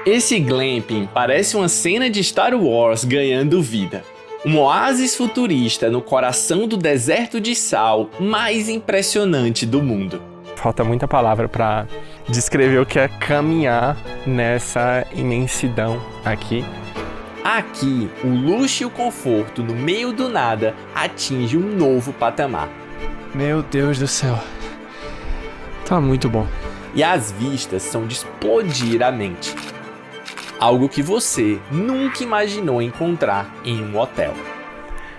Esse glamping parece uma cena de Star Wars ganhando vida. Um oásis futurista no coração do deserto de sal mais impressionante do mundo. Falta muita palavra para descrever o que é caminhar nessa imensidão aqui. Aqui, o luxo e o conforto no meio do nada atinge um novo patamar. Meu Deus do céu. Tá muito bom. E as vistas são de explodir a mente. Algo que você nunca imaginou encontrar em um hotel.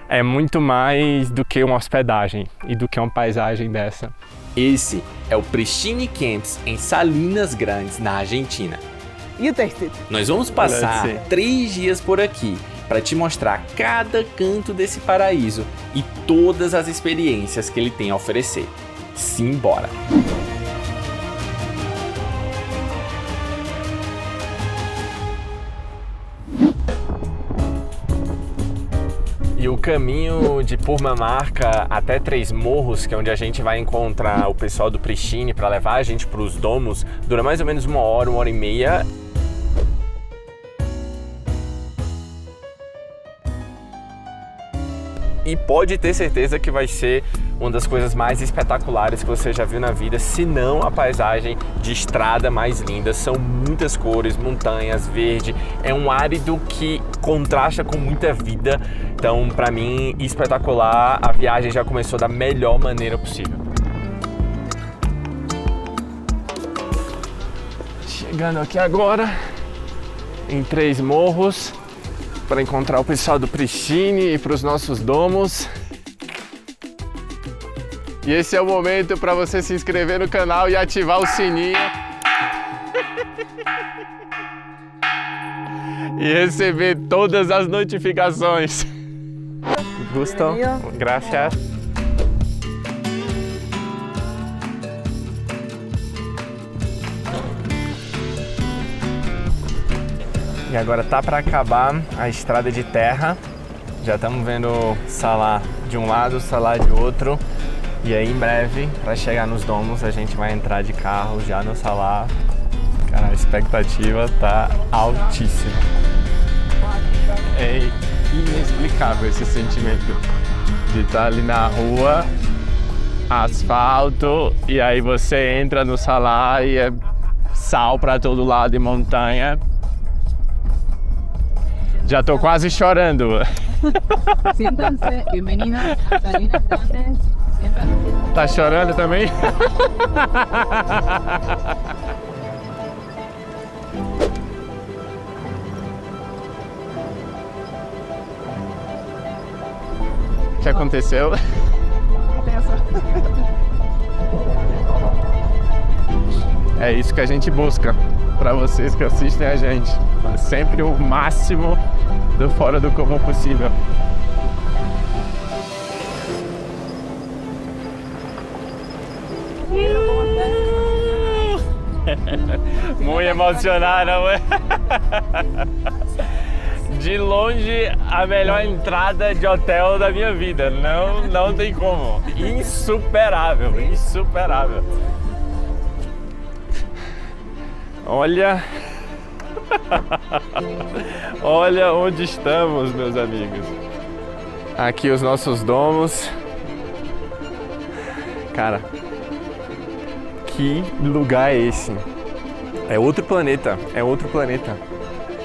É muito mais do que uma hospedagem e do que uma paisagem dessa. Esse é o Pristine Camps em Salinas Grandes, na Argentina. You taste it. Nós vamos passar 3 dias por aqui para te mostrar cada canto desse paraíso e todas as experiências que ele tem a oferecer. Simbora! E o caminho de Purmamarca até Três Morros, que é onde a gente vai encontrar o pessoal do Pristine para levar a gente para os domos, dura mais ou menos 1 hora e meia. E pode ter certeza que vai ser uma das coisas mais espetaculares que você já viu na vida, se não a paisagem de estrada mais linda. São muitas cores, montanhas, verde, é um árido que contrasta com muita vida. Então, para mim, espetacular. A viagem já começou da melhor maneira possível. Chegando aqui agora em Três Morros para encontrar o pessoal do Pristine e para os nossos domos. E esse é o momento para você se inscrever no canal e ativar o sininho. E receber todas as notificações. Gusto, gracias. E agora tá para acabar a estrada de terra. Já estamos vendo Salar de um lado, Salar de outro. E aí em breve, para chegar nos domos, a gente vai entrar de carro já no Salar. Cara, a expectativa tá altíssima. É inexplicável esse sentimento de estar ali na rua, asfalto, e aí você entra no Salar e é sal para todo lado e montanha. Já tô quase chorando. Siéntanse, bienvenidos a Salinas Grandes. Siéntanse. Tá chorando também? O que aconteceu? É isso que a gente busca para vocês que assistem a gente. Sempre o máximo do fora do comum possível. Muito emocionado. De longe, a melhor entrada de hotel da minha vida. Não tem como. Insuperável, insuperável. Olha... Olha onde estamos, meus amigos. Aqui os nossos domos. Cara, que lugar é esse? É outro planeta, é outro planeta.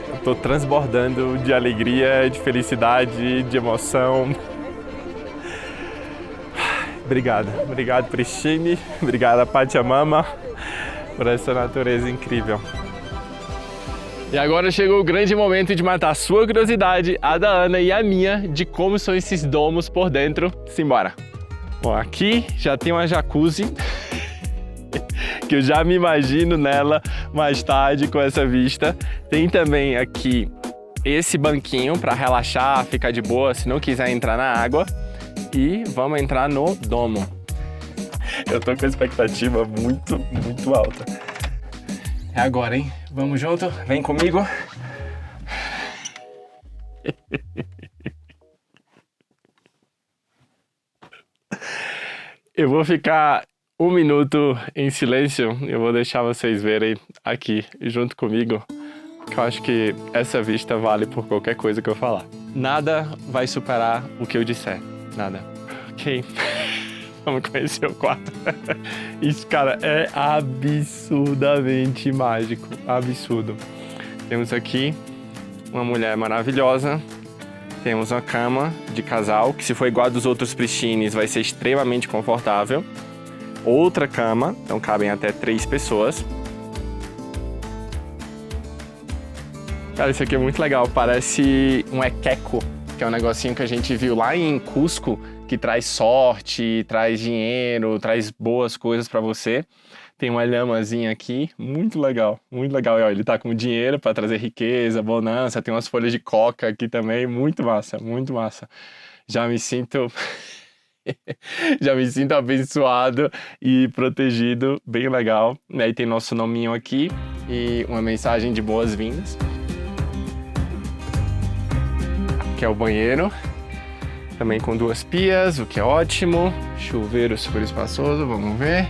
Eu tô transbordando de alegria, de felicidade, de emoção. Obrigado, obrigado Pristine, obrigado Pachamama por essa natureza incrível. E agora chegou o grande momento de matar a sua curiosidade, a da Ana e a minha, de como são esses domos por dentro. Simbora! Bom, aqui já tem uma jacuzzi, que eu já me imagino nela mais tarde com essa vista. Tem também aqui esse banquinho para relaxar, ficar de boa se não quiser entrar na água. E vamos entrar no domo. Eu tô com a expectativa muito alta. É agora, hein? Vamos junto? Vem comigo. Eu vou ficar 1 minuto em silêncio. Eu vou deixar vocês verem aqui, junto comigo, Eu acho que essa vista vale por qualquer coisa que eu falar. Nada vai superar o que eu disser. Nada. Ok. Vamos conhecer o quarto. Isso, cara, é absurdamente mágico. Absurdo. Temos aqui uma mulher maravilhosa. Temos uma cama de casal, que se for igual a dos outros pristines, vai ser extremamente confortável. Outra cama, então cabem até 3 pessoas. Cara, isso aqui é muito legal, parece um equeco, que é um negocinho que a gente viu lá em Cusco, que traz sorte, traz dinheiro, traz boas coisas pra você. Tem uma lhamazinha aqui, muito legal, muito legal. E, ó, ele tá com dinheiro para trazer riqueza, bonança, tem umas folhas de coca aqui também, muito massa, muito massa. Já me sinto abençoado e protegido, bem legal. E aí tem nosso nominho aqui e uma mensagem de boas-vindas. Aqui é o banheiro, também com 2 pias, o que é ótimo. Chuveiro super espaçoso, vamos ver.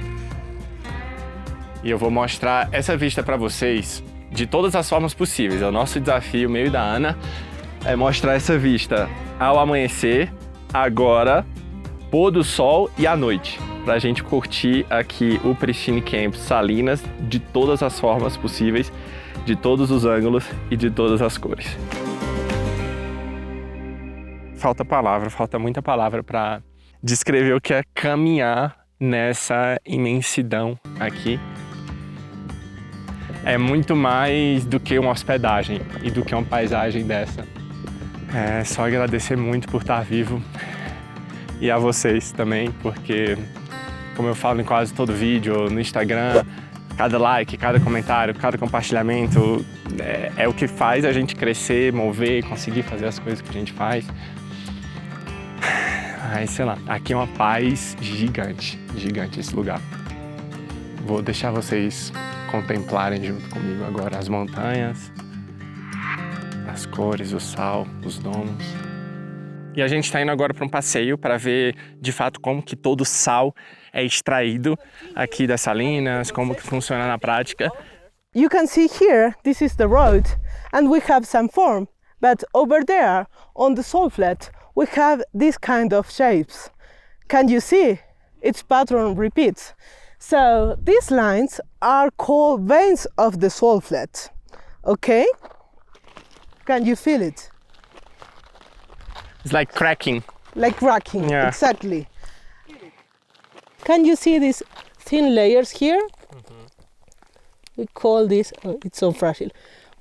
E eu vou mostrar essa vista para vocês de todas as formas possíveis. É o nosso desafio, meu e da Ana, é mostrar essa vista ao amanhecer, agora, pôr do sol e à noite. Pra gente curtir aqui o Pristine Camp Salinas de todas as formas possíveis, de todos os ângulos e de todas as cores. Falta muita palavra para descrever o que é caminhar nessa imensidão aqui. É muito mais do que uma hospedagem e do que uma paisagem dessa. É só agradecer muito por estar vivo e a vocês também, porque, como eu falo em quase todo vídeo, no Instagram, cada like, cada comentário, cada compartilhamento é o que faz a gente crescer, mover, conseguir fazer as coisas que a gente faz. Ai, sei lá, aqui é uma paz gigante, gigante esse lugar. Vou deixar vocês contemplarem junto comigo agora as montanhas, as cores, o sal, os domos. E a gente está indo agora para um passeio para ver de fato como que todo o sal é extraído aqui das salinas, como que funciona na prática. You can see here, this is the road, and we have some form, but over there, on the salt flat, we have this kind of shapes. Can you see? Its pattern repeats. So these lines are called veins of the salt flat. Okay? Can you feel it? It's like cracking. Like cracking, Yeah. exactly. Can you see these thin layers here? We call this, oh, it's so fragile.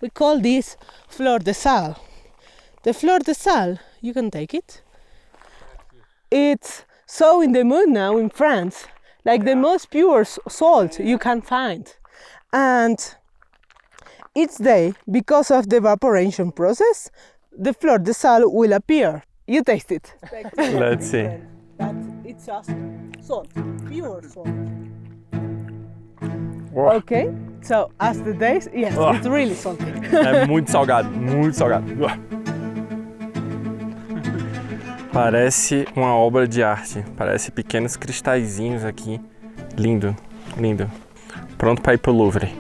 We call this fleur de sal. The fleur de sal, you can take it. It's so in the mood now in France, like the most pure salt you can find. And each day, because of the evaporation process, the fleur de sal will appear. You taste it. Let's see. But it's just salt, pure salt. Uau. Okay, so as the days, yes, Oh. it's really salty. É muito salgado, muito salgado. Parece uma obra de arte, parece pequenos cristalzinhos aqui. Lindo, lindo. Pronto para ir pro Louvre.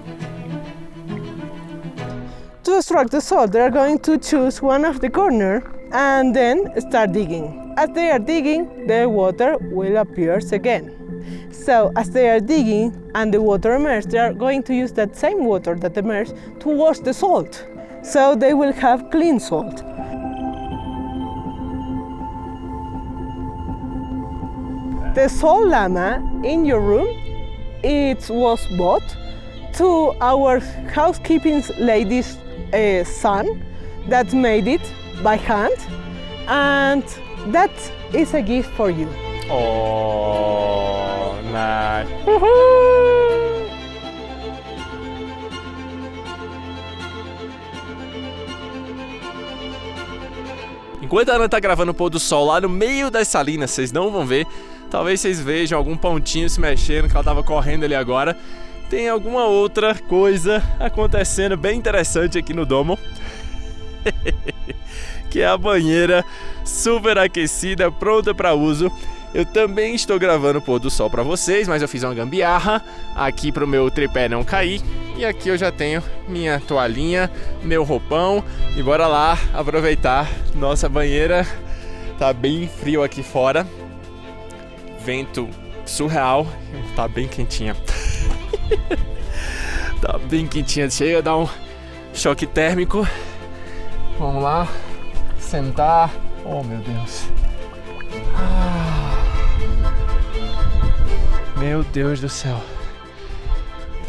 To extract the salt, they are going to choose one of the corner and then start digging. As they are digging, the water will appear again. So as they are digging and the water emerges, they are going to use that same water that emerged to wash the salt. So they will have clean salt. The salt llama in your room, it was bought to our housekeeping lady's son that made it by hand, and that is a gift for you. Oh, nice. Enquanto a Ana tá gravando o pôr do sol lá no meio das salinas, vocês não vão ver. Talvez vocês vejam algum pontinho se mexendo, que ela tava correndo ali agora. Tem alguma outra coisa acontecendo bem interessante aqui no domo. Que é a banheira super aquecida, pronta para uso. Eu também estou gravando o pôr do sol pra vocês, mas eu fiz uma gambiarra aqui pro meu tripé não cair. E aqui eu já tenho minha toalhinha, meu roupão. E bora lá aproveitar nossa banheira. Tá bem frio aqui fora. Vento surreal. Tá bem quentinha. Tá bem quentinha. Chega a dar um choque térmico. Vamos lá. Sentar. Oh, meu Deus. Meu Deus do céu.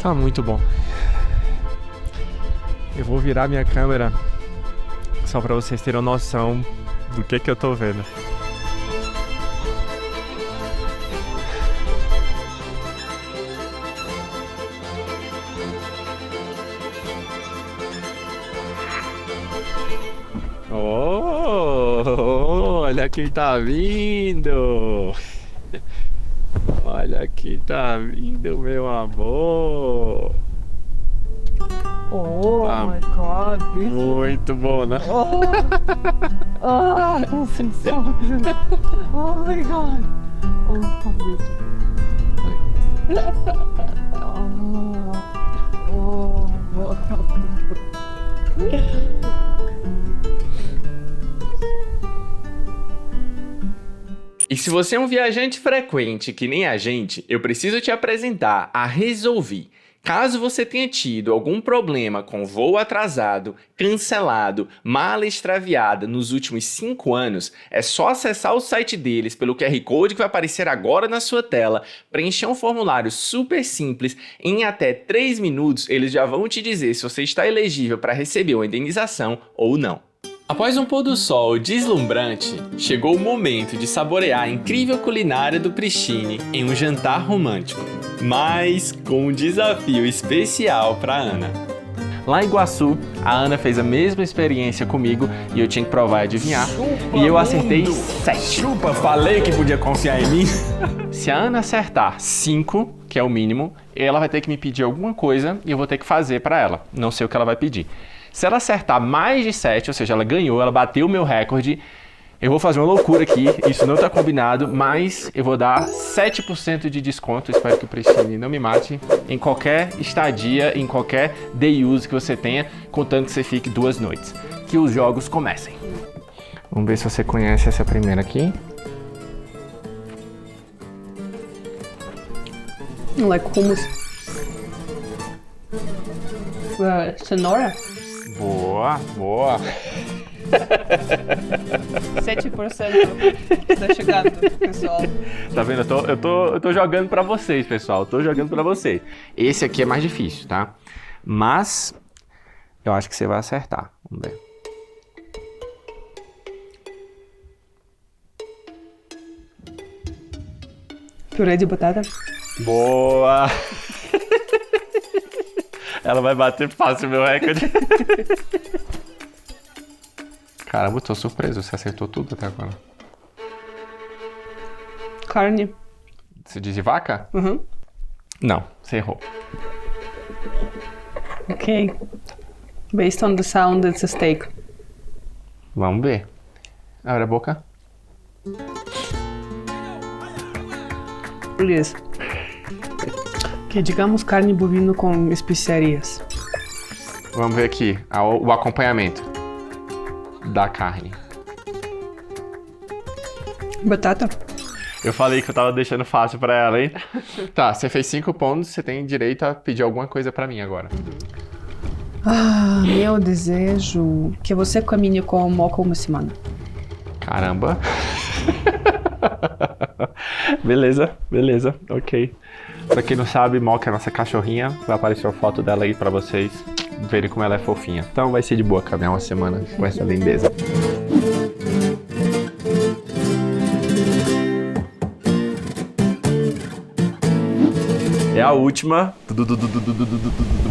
Tá muito bom. Eu vou virar minha câmera só pra vocês terem noção do que eu tô vendo. Oh, olha quem tá vindo. Olha quem tá vindo, meu amor. Oh my God. Muito bom, né? Oh, this is so good. Oh my God. Oh, E se você é um viajante frequente que nem a gente, eu preciso te apresentar a Resolvi. Caso você tenha tido algum problema com voo atrasado, cancelado, mala extraviada nos últimos 5 anos, é só acessar o site deles pelo QR Code que vai aparecer agora na sua tela, preencher um formulário super simples, em até 3 minutos eles já vão te dizer se você está elegível para receber uma indenização ou não. Após um pôr do sol deslumbrante, chegou o momento de saborear a incrível culinária do Pricine em um jantar romântico, mas com um desafio especial para Ana. Lá em Iguaçu, a Ana fez a mesma experiência comigo e eu tinha que provar e adivinhar. Chupa, e eu acertei mundo. 7. Chupa, falei que podia confiar em mim. Se a Ana acertar 5, que é o mínimo, ela vai ter que me pedir alguma coisa e eu vou ter que fazer para ela. Não sei o que ela vai pedir. Se ela acertar mais de 7, ou seja, ela ganhou, ela bateu o meu recorde, eu vou fazer uma loucura aqui, isso não tá combinado, mas eu vou dar 7% de desconto, espero que o Pricine não me mate, em qualquer estadia, em qualquer day use que você tenha, contando que você fique 2 noites. Que os jogos comecem. Vamos ver se você conhece essa primeira aqui. Like hummus. Cenoura? Boa, boa. 7% está chegando, pessoal. Tá vendo? Eu tô jogando pra vocês, pessoal. Eu tô jogando pra vocês. Esse aqui é mais difícil, tá? Mas eu acho que você vai acertar. Vamos ver. Purê de batata? Boa! Ela vai bater fácil o meu recorde. Caramba, eu tô surpreso. Você acertou tudo até agora. Carne. Você diz de vaca? Uhum. Não, você errou. Ok. Based on the sound, it's a steak. Vamos ver. Abre a boca. Isso. Que digamos carne bovino com especiarias. Vamos ver aqui o acompanhamento da carne. Batata? Eu falei que eu tava deixando fácil pra ela, hein? Tá, você fez 5 pontos, você tem direito a pedir alguma coisa pra mim agora. Ah, meu desejo que você caminhe com moca uma semana. Caramba. Beleza, ok. Pra quem não sabe, Moca é a nossa cachorrinha. Vai aparecer uma foto dela aí pra vocês verem como ela é fofinha. Então vai ser de boa caminhar uma semana com essa lindeza. É a última.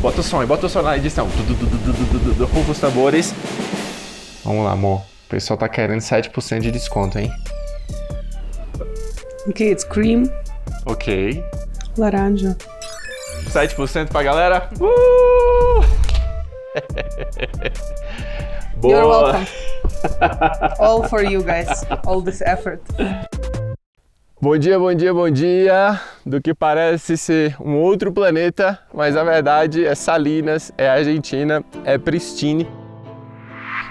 Bota o som na edição. Rufa os tambores. Vamos lá, amor. O pessoal tá querendo 7% de desconto, hein? Ok, it's cream. Ok. Laranja. 7% pra galera. Boa. You're welcome. All for you guys. All this effort. Bom dia, bom dia, bom dia! Do que parece ser um outro planeta, mas na verdade é Salinas, é Argentina, é Pristine.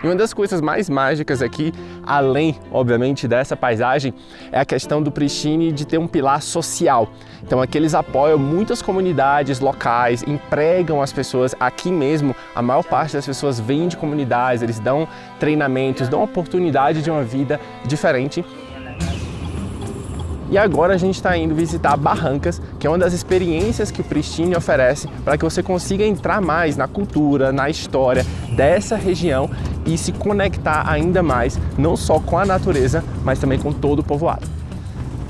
E uma das coisas mais mágicas aqui, além, obviamente, dessa paisagem, é a questão do Pristine de ter um pilar social. Então aqui eles apoiam muitas comunidades locais, empregam as pessoas aqui mesmo. A maior parte das pessoas vem de comunidades, eles dão treinamentos, dão oportunidade de uma vida diferente. E agora a gente está indo visitar Barrancas, que é uma das experiências que o Pristine oferece para que você consiga entrar mais na cultura, na história dessa região e se conectar ainda mais, não só com a natureza, mas também com todo o povoado.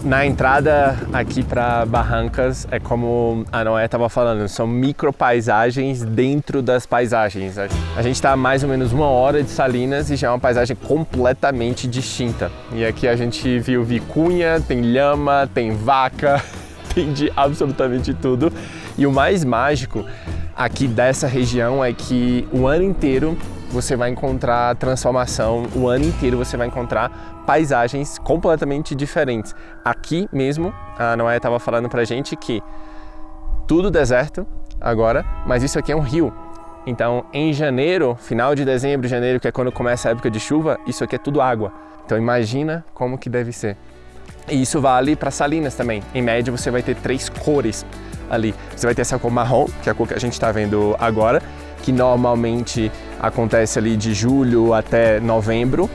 Na entrada aqui para Barrancas, é como a Noé estava falando, são micropaisagens dentro das paisagens. A gente está a mais ou menos 1 hora de Salinas e já é uma paisagem completamente distinta. E aqui a gente viu vicunha, tem lhama, tem vaca, tem de absolutamente tudo. E o mais mágico aqui dessa região é que o ano inteiro você vai encontrar transformação, o ano inteiro você vai encontrar paisagens completamente diferentes. Aqui mesmo, a Noé estava falando pra gente que tudo deserto agora, mas isso aqui é um rio. Então, em janeiro, final de dezembro, janeiro, que é quando começa a época de chuva, isso aqui é tudo água. Então, imagina como que deve ser. E isso vale para Salinas também. Em média, você vai ter 3 cores ali. Você vai ter essa cor marrom, que é a cor que a gente está vendo agora, que normalmente acontece ali de julho até novembro.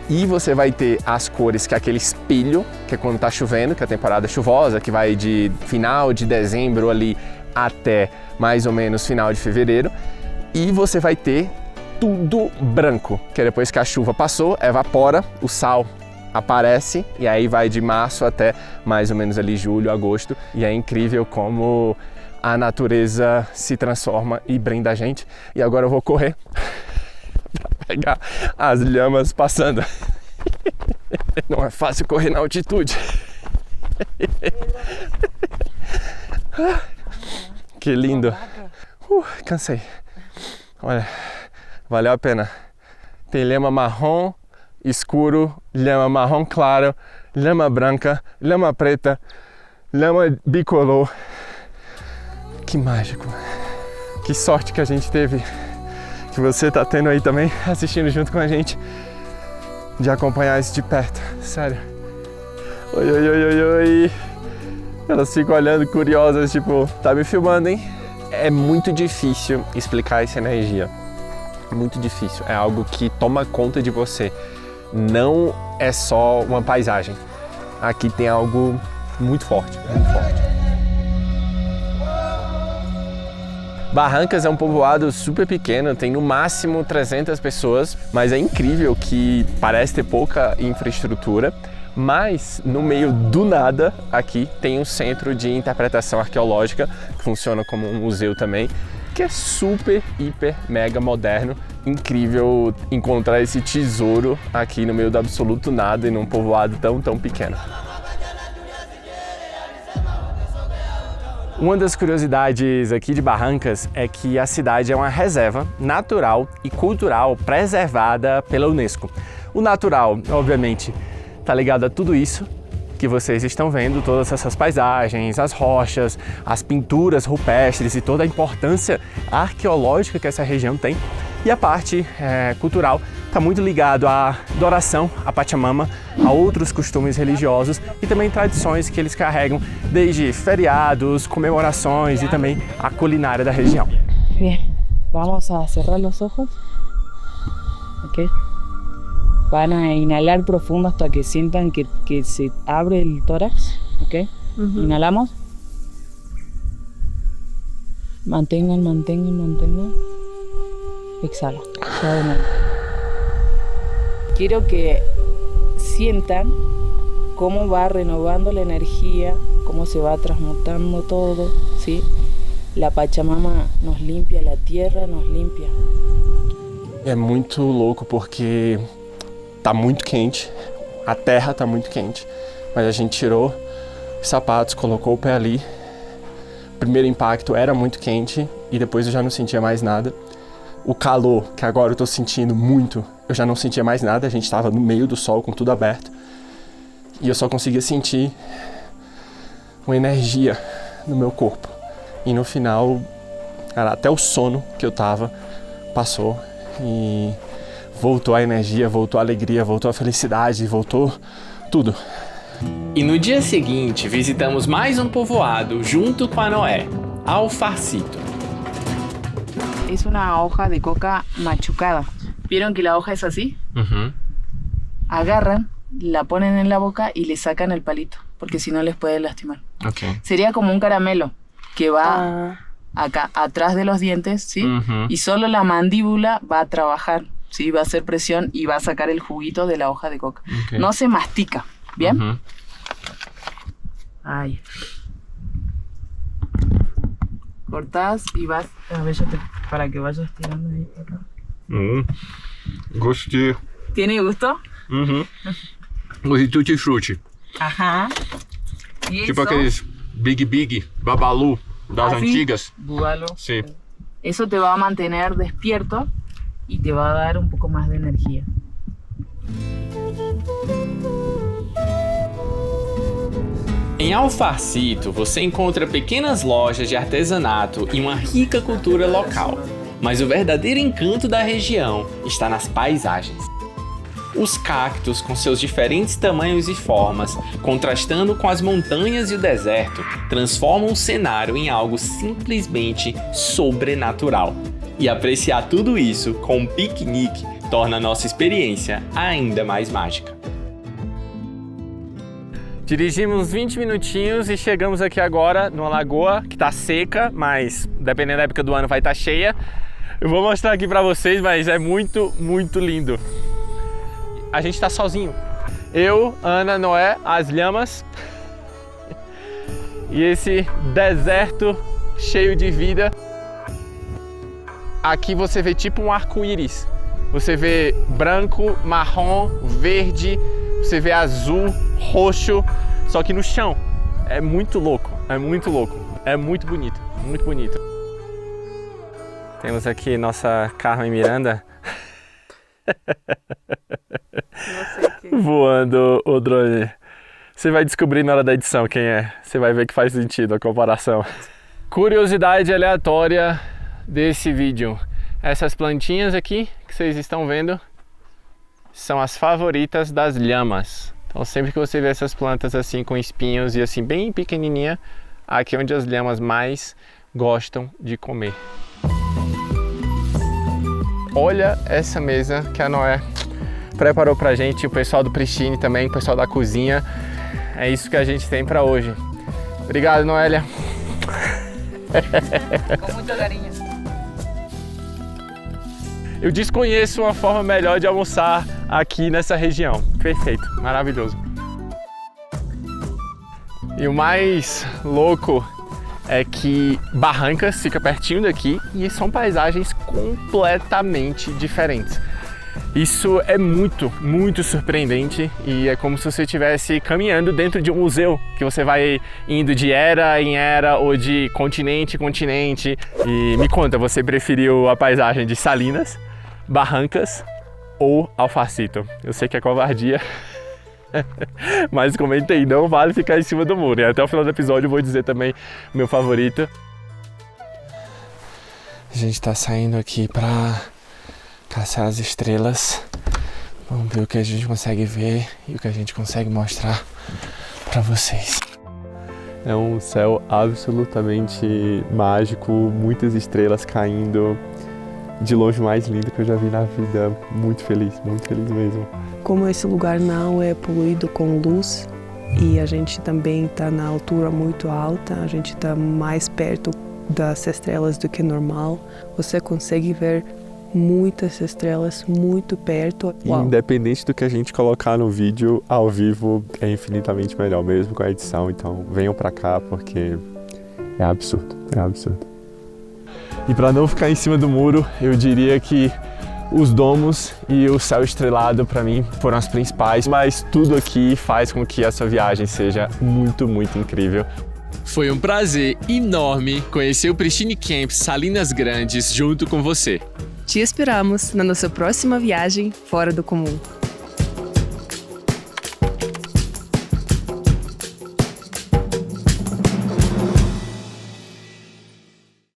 E você vai ter as cores que é aquele espelho, que é quando está chovendo, que é a temporada chuvosa, que vai de final de dezembro ali até mais ou menos final de fevereiro. E você vai ter tudo branco, que é depois que a chuva passou, evapora, o sal aparece e aí vai de março até mais ou menos ali julho, agosto. E é incrível como a natureza se transforma e brinda a gente. E agora eu vou correr para pegar as lhamas passando. Não é fácil correr na altitude. Que lindo. Cansei. Olha, valeu a pena. Tem lhama marrom escuro, lhama marrom claro, lhama branca, lhama preta, lhama bicolor. Que mágico. Que sorte que a gente teve, que você tá tendo aí também, assistindo junto com a gente, de acompanhar isso de perto. Sério. Oi, oi, oi, oi, oi. Elas ficam olhando curiosas, tipo, tá me filmando, hein? É muito difícil explicar essa energia. Muito difícil. É algo que toma conta de você. Não é só uma paisagem. Aqui tem algo muito forte, muito forte. Barrancas é um povoado super pequeno, tem no máximo 300 pessoas, mas é incrível que parece ter pouca infraestrutura, mas no meio do nada aqui tem um centro de interpretação arqueológica, que funciona como um museu também, que é super, hiper, mega moderno. Incrível encontrar esse tesouro aqui no meio do absoluto nada e num povoado tão pequeno. Uma das curiosidades aqui de Barrancas é que a cidade é uma reserva natural e cultural preservada pela Unesco. O natural, obviamente, está ligado a tudo isso que vocês estão vendo, todas essas paisagens, as rochas, as pinturas rupestres e toda a importância arqueológica que essa região tem. E a parte cultural está muito ligado à adoração a Pachamama, a outros costumes religiosos e também tradições que eles carregam, desde feriados, comemorações e também a culinária da região. Bien, vamos a cerrar los ojos. Ok. Van a inhalar profundo hasta que sientan que se abre el tórax. Ok. Inhalamos. Mantengan, mantengan, mantengan. Exhala. Suavemente. Quiero que sientan cómo va renovando la energía, cómo se va transmutando todo, ¿sí? La Pachamama nos limpia, la tierra nos limpia. É muito louco porque tá muito quente, a terra tá muito quente, mas a gente tirou os sapatos, colocou o pé ali. O primeiro impacto era muito quente e depois eu já não sentia mais nada. O calor, que agora eu tô sentindo muito, eu já não sentia mais nada, a gente estava no meio do sol com tudo aberto. E eu só conseguia sentir uma energia no meu corpo. E no final, cara, até o sono que eu tava passou e voltou a energia, voltou a alegria, voltou a felicidade, voltou tudo. E no dia seguinte, visitamos mais um povoado junto com a Noé, Al Farcito. Es una hoja de coca machucada. ¿Vieron que la hoja es así? Agarran, la ponen en la boca y le sacan el palito, porque si no les puede lastimar. Okay. Sería como un caramelo que va acá, atrás de los dientes, ¿sí? Y solo la mandíbula va a trabajar, ¿sí? Va a hacer presión y va a sacar el juguito de la hoja de coca. Okay. No se mastica, ¿bien? Ahí. Cortás y vas, a ver, para que vayas tirando ahí para acá. Gostei. ¿Tiene gusto? Gosto de tutti-frutti. Ajá. ¿Y Tipo eso? aqueles Big, Babalu das antigas. Búbalo. Sí. Eso te va a mantener despierto y te va a dar un poco más de energía. Em Al Farcito, você encontra pequenas lojas de artesanato e uma rica cultura local. Mas o verdadeiro encanto da região está nas paisagens. Os cactos, com seus diferentes tamanhos e formas, contrastando com as montanhas e o deserto, transformam o cenário em algo simplesmente sobrenatural. E apreciar tudo isso com um piquenique torna a nossa experiência ainda mais mágica. Dirigimos 20 minutinhos e chegamos aqui agora numa lagoa que tá seca, mas dependendo da época do ano vai estar cheia. Eu vou mostrar aqui pra vocês, mas é muito, muito lindo. A gente tá sozinho. Eu, Ana, Noé, as lhamas e esse deserto cheio de vida. Aqui você vê tipo um arco-íris. Você vê branco, marrom, verde, você vê azul, roxo, só que no chão. É muito louco, é muito louco. É muito bonito, muito bonito. Temos aqui nossa Carmen Miranda voando o drone. Você vai descobrir na hora da edição quem é. Você vai ver que faz sentido a comparação. Curiosidade aleatória desse vídeo. Essas plantinhas aqui que vocês estão vendo são as favoritas das lhamas. Então sempre que você vê essas plantas assim com espinhos e assim bem pequenininha, aqui é onde as lhamas mais gostam de comer. Olha essa mesa que a Noé preparou pra gente, o pessoal do Pristine também, o pessoal da cozinha. É isso que a gente tem pra hoje. Obrigado, Noélia. Com muito carinho. Eu desconheço uma forma melhor de almoçar aqui nessa região. Perfeito, maravilhoso. E o mais louco é que Barrancas fica pertinho daqui e são paisagens completamente diferentes. Isso é muito, muito surpreendente e é como se você estivesse caminhando dentro de um museu, que você vai indo de era em era ou de continente em continente. E me conta, você preferiu a paisagem de Salinas, Barrancas ou Al Farcito? Eu sei que é covardia, mas comentei, não vale ficar em cima do muro. E até o final do episódio eu vou dizer também o meu favorito. A gente tá saindo aqui pra caçar as estrelas. Vamos ver o que a gente consegue ver e o que a gente consegue mostrar pra vocês. É um céu absolutamente mágico, muitas estrelas caindo. De longe, mais lindo que eu já vi na vida. Muito feliz mesmo. Como esse lugar não é poluído com luz e a gente também está na altura muito alta, a gente está mais perto das estrelas do que normal, você consegue ver muitas estrelas muito perto. Uau. Independente do que a gente colocar no vídeo, ao vivo é infinitamente melhor, mesmo com a edição. Então venham pra cá porque é absurdo, é absurdo. E para não ficar em cima do muro, eu diria que os domos e o céu estrelado para mim foram as principais, mas tudo aqui faz com que essa viagem seja muito, muito incrível. Foi um prazer enorme conhecer o Pristine Camp Salinas Grandes junto com você. Te esperamos na nossa próxima viagem fora do comum.